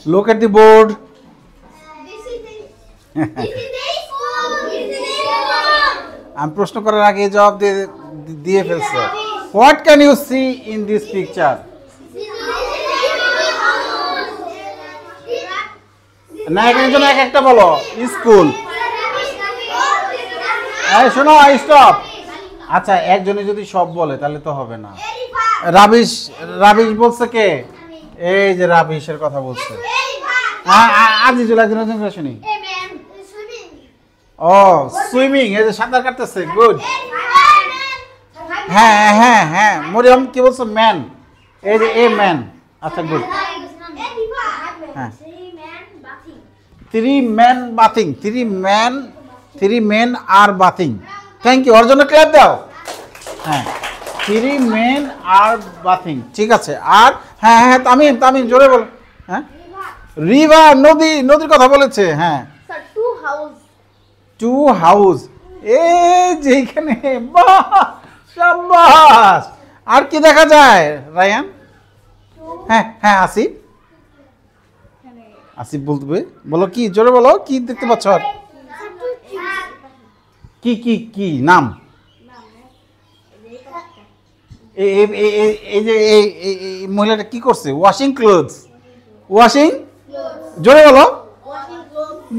Look at the board. আমি প্রশ্ন করার আগে জবাব দিয়ে ফেলছো। What can you see in this picture? না এখানে জন্য এক একটা বলো। স্কুল। এই শোনো স্টপ। আচ্ছা একজনে যদি সব বলে তাহলে তো হবে না। রাবিশ বলছে কে? এই যে রাবিশের কথা বলছে। আজিজুল একজন করে শুনি। ও সুইমিং, এই যে সাঁতার কাটতেছে, গুড। হ্যাঁ মরিয়ম কি বলছো? ম্যান, এই যে এ ম্যান, আচ্ছা গুড। হ্যাঁ three men are bathing. Thank you, ওর জন্য ক্ল্যাপ দাও। হ্যাঁ থ্রি মেন আর বাথিং, ঠিক আছে। আর হ্যাঁ তামিম জোরে বল। হ্যাঁ রিভার, নদীর কথা বলেছে। হ্যাঁ টু হাউস, এই যে এখানে, বাহ শাবাশ। আর কি দেখা যায় রায়ান? হ্যাঁ আসিফ বলবে, বলো কি, জোরে বলো, কি দেখতে পাচ্ছ? কি নাম? এই যে এই মহিলাটা কি করছে? Washing clothes. জোরে বলো,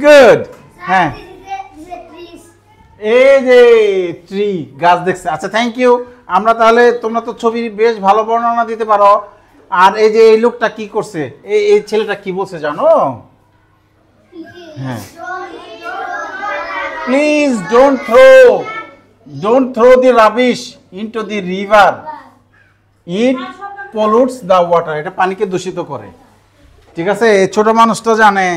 গুড। হ্যাঁ এই যে ট্রি, গাছ দেখছে। আচ্ছা থ্যাংক ইউ। আমরা তাহলে, তোমরা তো ছবি বেশ ভালো বর্ণনা দিতে পারো। আর এই যে এই লোকটা কি করছে, এই ছেলেটা কি বলছে জানো? হ্যাঁ please don't throw the rubbish into the river, it pollutes the water, এটা পানিকে দূষিত করে। ঠিক আছে, ছোট মানুষটা জানে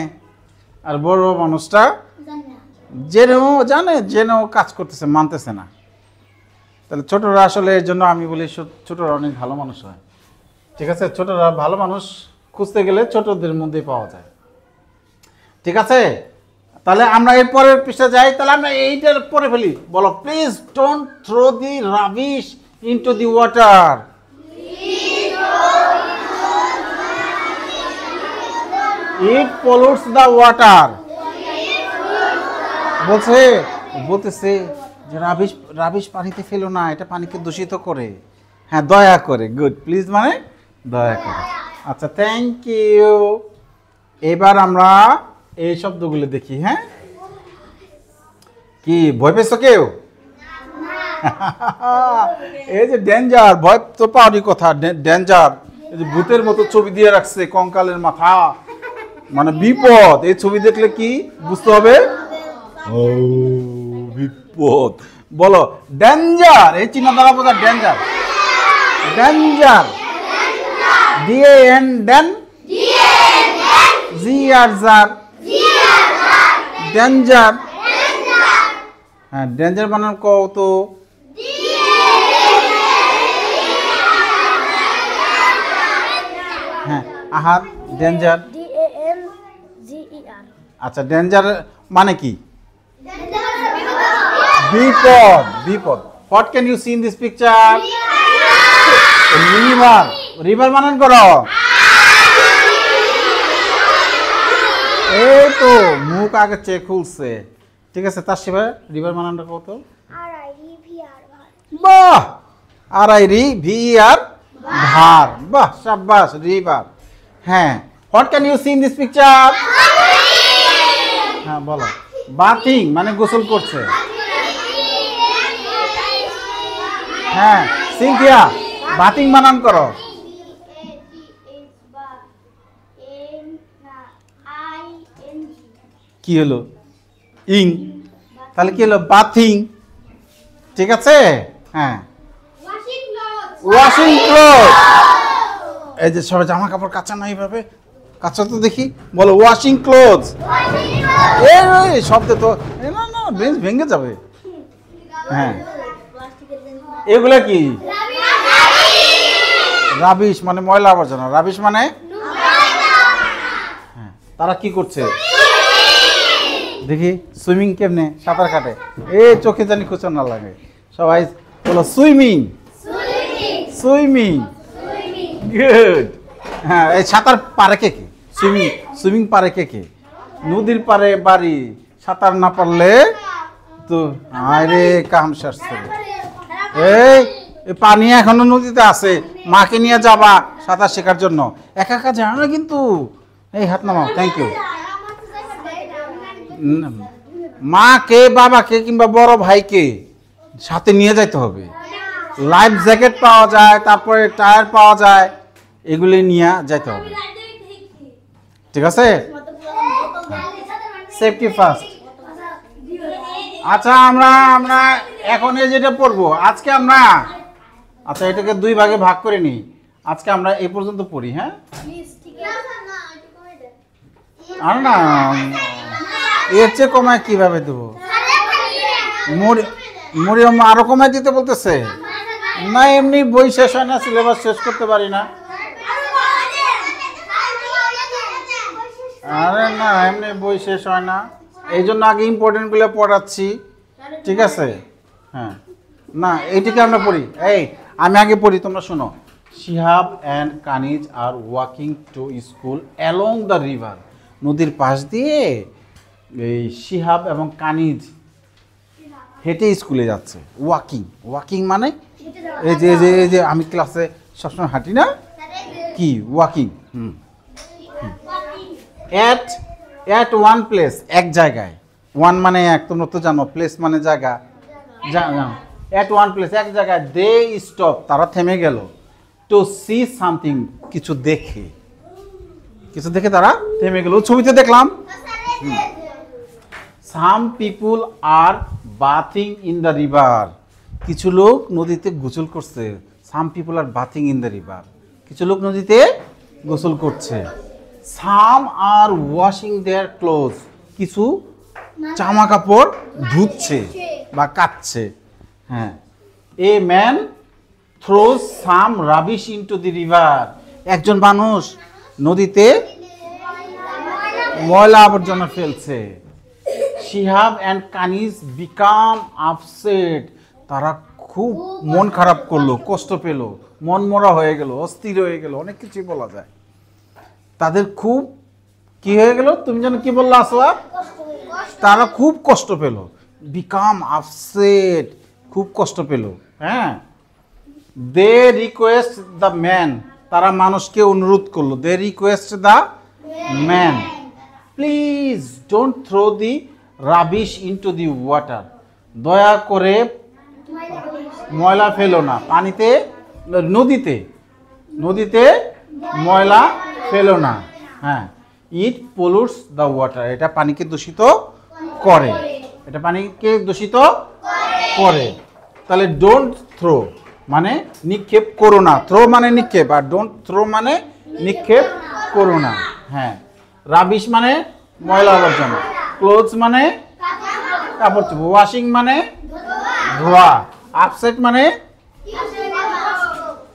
আর বড় মানুষটা জেনেও কাজ করতেছে, মানতেছে না। তাহলে ছোটরা আসলে, এর জন্য আমি বলি ছোটরা অনেক ভালো মানুষ হয়। ঠিক আছে, ছোটরা ভালো মানুষ খুঁজতে গেলে ছোটদের মধ্যেই পাওয়া যায়। ঠিক আছে, তাহলে আমরা এর পরের পৃষ্ঠা যাই। তাহলে আমরা এইটার পরে ফেলি। বলো, please don't throw the rubbish into the water. It pollutes the water. বলতেছে যে রাবিশ পানিতে ফেলো না, এটা পানিকে দূষিত করে। হ্যাঁ দয়া করে, গুড। প্লিজ মানে দয়া করে। আচ্ছা থ্যাংক ইউ। এবার আমরা এই শব্দগুলো দেখি। হ্যাঁ কি ভয় পেয়েছ কেউ? এই যে ডেঞ্জার, ভয় তো পাওয়ারই কথা। ডেঞ্জার, এই যে ভূতের মতো ছবি দিয়ে রাখছে, কঙ্কালের মাথা, মানে বিপদ। এই ছবি দেখলে কি বুঝতে হবে? ও বিপদ। বলো ডেঞ্জার, এই চিহ্ন দ্বারা বোঝা ডেঞ্জার। DAN দেন জিআর ডেঞ্জার। হ্যাঁ ডেঞ্জার বানান কত? হ্যাঁ আহার ডেঞ্জার। আচ্ছা ডেঞ্জার মানে কি? বিপদ। What can you see in this picture? River বানান করো। এই তো মুখ আগে চেক খুলছে। ঠিক আছে, তার শিবা রিভার বানানটা কত? বাহ, RIVER ভার। বাহ শাবাশ, রিভার। হ্যাঁ What can you see in this picture? হ্যাঁ বলো। বাথিং মানে গোসল করছে। হ্যাঁ সিনথিয়া বাথিং বানান করো। কি হলো? ইং। তাহলে কি হলো? বাথিং। ঠিক আছে। হ্যাঁ ওয়াশিং ক্লোথ। এই যে সবাই জামা কাপড় কাচা না, এইভাবে কাচা তো দেখি। বলো ওয়াশিং ক্লোথ। এই শব্দ তো না বেঞ্চ ভেঙে যাবে। হ্যাঁ এগুলা কি? রাবিশ মানে ময়লা আবর্জনা। রাবিশ মানে হ্যাঁ, তারা কি করছে দেখি? সুইমিং কেমনে? সাঁতার কাটে। এই চোখে জানি খুচন না লাগে। সবাই বলো সুইমিং। গুড। হ্যাঁ এই সাঁতার পারে কে? সুইমিং সুইমিং পারে কে কে? নদীর পারে বাড়ি, সাঁতার না পারলে তো আরে কাম শেষ করে। এই পানি এখনো নদীতে আছে, মাকে নিয়ে যাবা সাঁতার শেখার জন্য। একা একা জানো না কিন্তু। এই হাত নামাও, থ্যাংক ইউ। মাকে, বাবাকে কিংবা বড় ভাইকে সাথে নিয়ে যাইতে হবে। লাইফ জ্যাকেট পাওয়া যায়, তারপরে টায়ার পাওয়া যায়, এগুলি নিয়ে যাইতে হবে। ঠিক আছে, সেফটি ফার্স্ট। আচ্ছা, আমরা এখন এই যেটা পড়বো আজকে আমরা, আচ্ছা এটাকে দুই ভাগে ভাগ করে নিই। আজকে আমরা এই পর্যন্ত পড়ি, হ্যাঁ? আর না, এর চেয়ে কমায় কিভাবে দেবো? মরিয়ম আরো কমায় দিতে বলতেছে না, এমনি বই শেষ হয় না, সিলেবাস শেষ করতে পারি না। আরে না, এমনি বই শেষ হয় না, এই জন্য আগে ইম্পর্টেন্ট গুলো পড়াচ্ছি। ঠিক আছে, হ্যাঁ। না, এইটিকে আমরা পড়ি। এই আমি আগে পড়ি, তোমরা শোনো। Shihab and Kaniz are walking to school along the river. নদীর পাশ দিয়ে এই শিহাব এবং কানিজ হেঁটে স্কুলে যাচ্ছে। ওয়াকিং, ওয়াকিং মানে এই যে এই যে আমি ক্লাসে সবসময় হাঁটি না, কি ওয়াকিং। এট ওয়ান প্লেস, এক জায়গায়। ওয়ান মানে এক, তোমরা তো জানো, প্লেস মানে জায়গা। এট ওয়ান প্লেস, এক জায়গায়। দে স্টপ, তারা থেমে গেল। টু সি সামথিং, কিছু দেখে তারা থেমে গেল। ছবিতে দেখলাম সাম পিপুল আর বাথিং ইন দ্য রিভার। কিছু লোক নদীতে গোসল করছে। সাম পিপুল আর বাথিং ইন দ্য রিভার, কিছু লোক নদীতে গোসল করছে। সাম আর ওয়াশিং দেয়ার ক্লোথ, কিছু জামা কাপড় ধুচ্ছে বা কাচ্ছে। হ্যাঁ। A man throws some rubbish into the river, একজন মানুষ নদীতে ময়লা আবর্জনা ফেলছে। Shihab and Kaniz become upset, তারা খুব মন খারাপ করলো, কষ্ট পেল, মন মরা হয়ে গেল, অস্থির হয়ে গেল, অনেক কিছুই বলা যায়। তাদের খুব কি হয়ে গেল? তুমি যেন কি বললা আসোয়া? তারা খুব কষ্ট পেল। বিকাম আপসেট, খুব কষ্ট পেল। হ্যাঁ। দে রিকোয়েস্ট দ্য ম্যান, তারা মানুষকে অনুরোধ করলো। They request the man, please don't throw the rubbish into the water, দয়া করে ময়লা ফেলো না পানিতে, নদীতে ময়লা ফেলো না। হ্যাঁ। ইট পলুটস দ্য ওয়াটার, এটা পানিকে দূষিত করে, এটা পানিকে দূষিত করে। তাহলে ডোন্ট থ্রো মানে নিক্ষেপ করো না, থ্রো মানে নিক্ষেপ, আর ডোন্ট থ্রো মানে নিক্ষেপ করো না। হ্যাঁ। রাবিশ মানে ময়লা আবর্জনা, ক্লোথস মানে কাপড় চোপড়, ওয়াশিং মানে ধোয়া, আপসেট মানে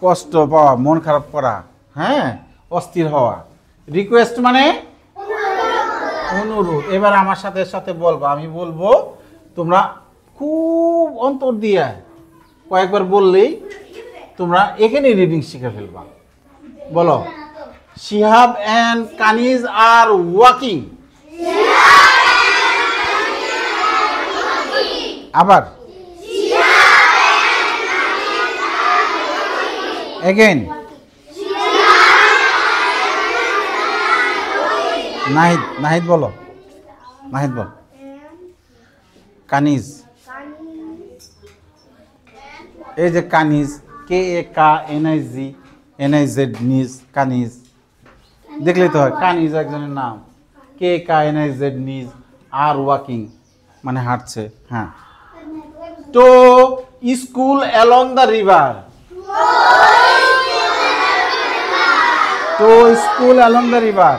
কষ্ট পাওয়া, মন খারাপ করা, হ্যাঁ, অস্থির হওয়া। রিকোয়েস্ট মানে অনুরোধ। এবার আমার সাথে বলবো, আমি বলবো, তোমরা খুব অন্তর দিয়ে কয়েকবার বললেই তোমরা এখানে রিডিং শিখে ফেলবা। বলো, Shihab and Kaniz are walking. আবার এগেইন। নাহিদ বলো, নাহিদ বল। কানিজ, এই যে কানিজ, KANIZ নিজ, কানিজ দেখলেই তো হয়, কানিজ একজনের নাম। KANIZ নিজ, আর ওয়াকিং মানে হাঁটছে। হ্যাঁ। তো স্কুল অ্যালং দ্য রিভার, তো স্কুল অ্যালং দ্য রিভার।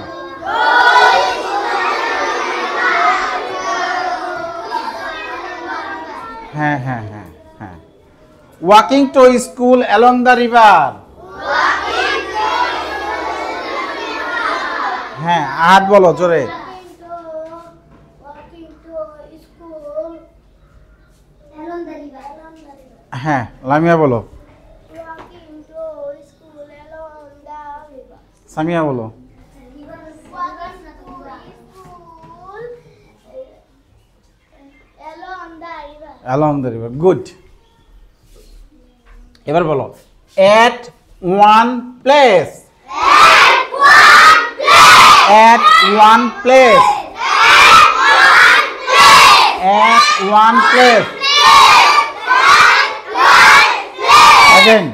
হ্যাঁ হ্যাঁ হ্যাঁ হ্যাঁ। Walking to school along the river. হ্যাঁ, আর বলো জোরে। হ্যাঁ, লামিয়া বলো। সামিয়া বলো। along the river. Good. এবার বলো at one place. At one place. At one place. Again.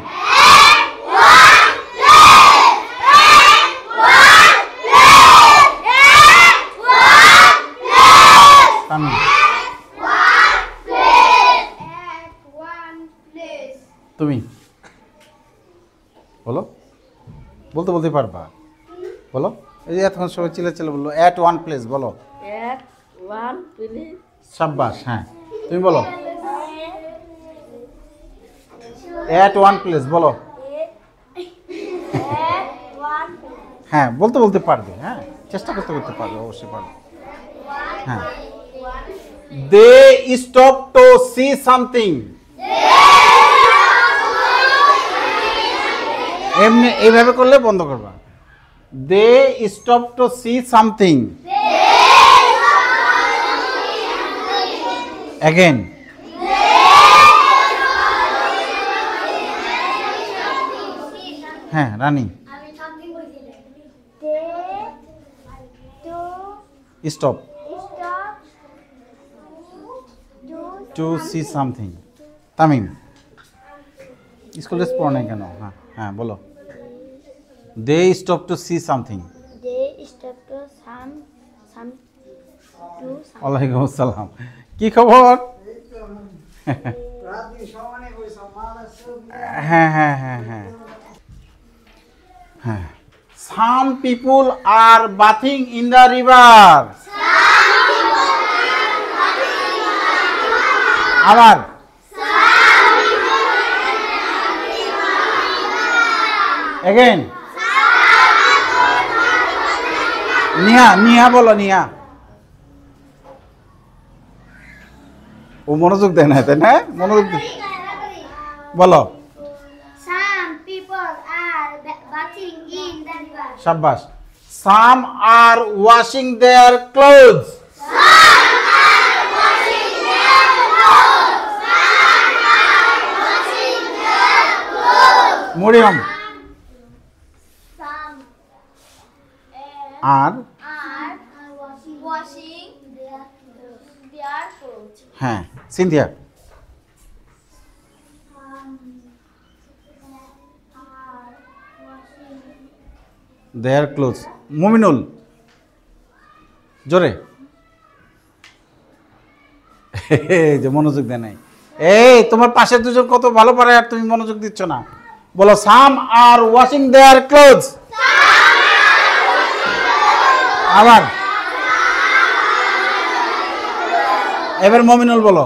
Tamim. তুমি বলো, বলতে বলতে পারবা, বলো। এই যে এতক্ষণ সবাই চিলে চিলে বললো at one place, বলো। At one place. সাব্বাস, হ্যাঁ তুমি বলো at one place, বলো। হ্যাঁ বলতে বলতে পারবে, হ্যাঁ চেষ্টা করতে করতে পারবে, অবশ্যই পারবে। হ্যাঁ they stop to see something. এমনি এইভাবে করলে বন্ধ করবা। they stop to see something. again. হ্যাঁ রানী stop to see something. Tamim school dress পড়ো না কেন? হ্যাঁ হ্যাঁ বলো they stop to see something. They stop to ওয়ালাইকুম আসসালাম, কি খবর? হ্যাঁ হ্যাঁ হ্যাঁ হ্যাঁ হ্যাঁ some people are bathing in the river. আবার again. নিহা নিহা বলো, নিহা। ও মনোযোগ দেয় না, তাই না? মনোযোগ বলো। Some people are bathing in the river. শাবাশ। some are washing their clothes. Mariam Some আর are washing their clothes. হ্যাঁ Cynthia Are washing their clothes. Muminul জোরে, যে মনোযোগ দেয় নাই। এই তোমার পাশে দুজন কত ভালো পারে আর তুমি মনোযোগ দিচ্ছ না। বলো সাম আর ওয়াশিং দেয়ার ক্লোথস। আবার এবার মুমিনুল বলো,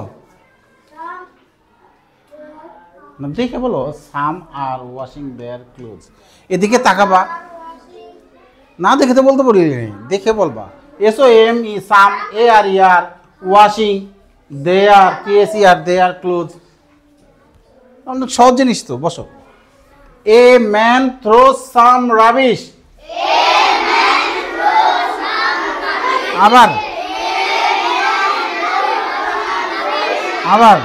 না দেখে বলো সাম আর ওয়াশিং দেয়ার ক্লোথস। এদিকে তাকাবা, না দেখে তো বলতে পারি, দেখে বলবা। S O M E some A R are washing they are টিএসি আর দে আর ক্লোথ। অনেক সহজ জিনিস তো, বসো। A man throws some rubbish. আবার আবার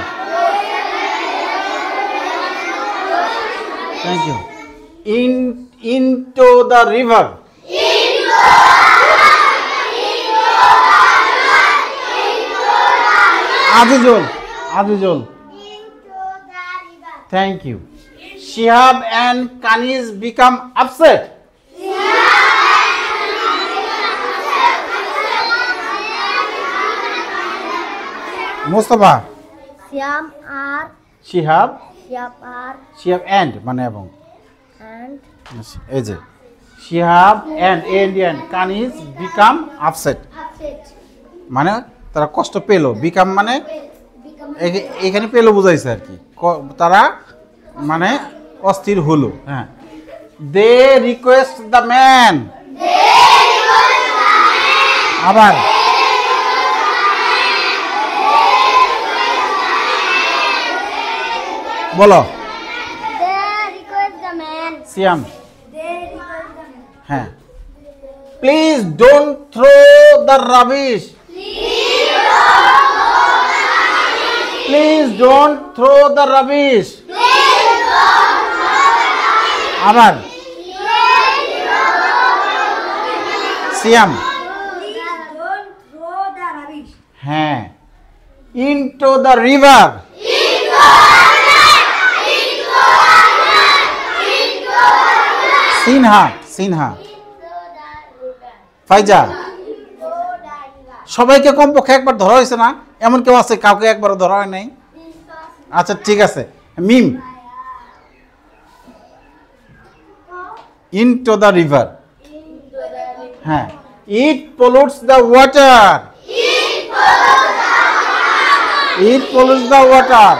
thank you. into the river. Adujol. Into the river. Thank you. Shihab and Kanis become upset. Mustafa. Siam are Shihab. Siam are Shihab and মানে এবং and এই যে Shihab and Kanis become upset. upset. মানে তারা কষ্ট পেলো। become মানে Become এখানে পেলো বুঝাইছে আর কি, তারা মানে অস্থির হলো। হ্যাঁ, দে রিকোয়েস্ট দ্য ম্যান। আবার বলো they request the man. Siam. They request the man. হ্যাঁ, please don't throw the rubbish please don't throw the rubbish. আবার সিয়াম, হ্যাঁ, into the river. Sinha, Sinha, Faiza, সবাইকে কমপক্ষে একবার ধরা হয়েছে না? এমন কেউ আছে কাউকে একবারও ধরা হয় নাই? আচ্ছা ঠিক আছে। Mim, into the river. হ্যাঁ, it pollutes the water. It pollutes the water.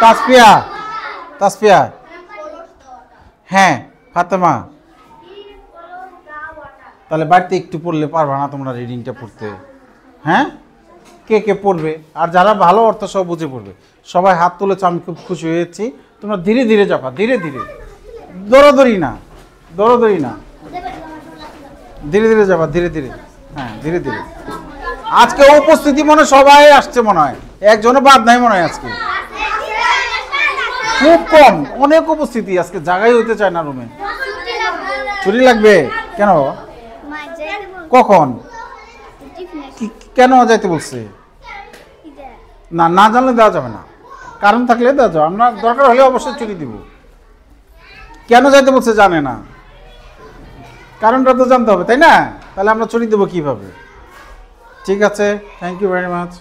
Tasfia, Tasfia, হ্যাঁ, ফাতেমা, তাহলে বাড়িতে একটু পড়লে পারবা না তোমরা রিডিংটা পড়তে? হ্যাঁ, কে কে পড়বে? আর যারা ভালো অর্থ সব বুঝে পড়বে সবাই হাত তুলেছে, আমি খুব খুশি হয়েছি। তোমরা ধীরে ধীরে যাবা, ধীরে ধীরে, দৌড়াদৌড়ি না, দৌড়াদৌড়ি না, ধীরে ধীরে যাবা, ধীরে ধীরে, হ্যাঁ ধীরে ধীরে। আজকে উপস্থিতি মনে সবাই আসছে, মনে হয় একজনও বাদ নাই মনে হয়। আজকে খুব কম, অনেক উপস্থিতি আজকে, জায়গায় হইতে চায় না রুমে। ছুটি লাগবে কেন? কখন? কেন যাইতে বলছে? না, না জানলে দেওয়া যাবে না, কারণ থাকলে দেওয়া যাবে। আমরা দরকার হলে অবশ্যই ছুটি দিব। কেন যাইতে বলছে জানে না, কারণটা তো জানতে হবে, তাই না? তাহলে আমরা ছুটি দেবো কিভাবে? ঠিক আছে, থ্যাংক ইউ ভেরি মাচ।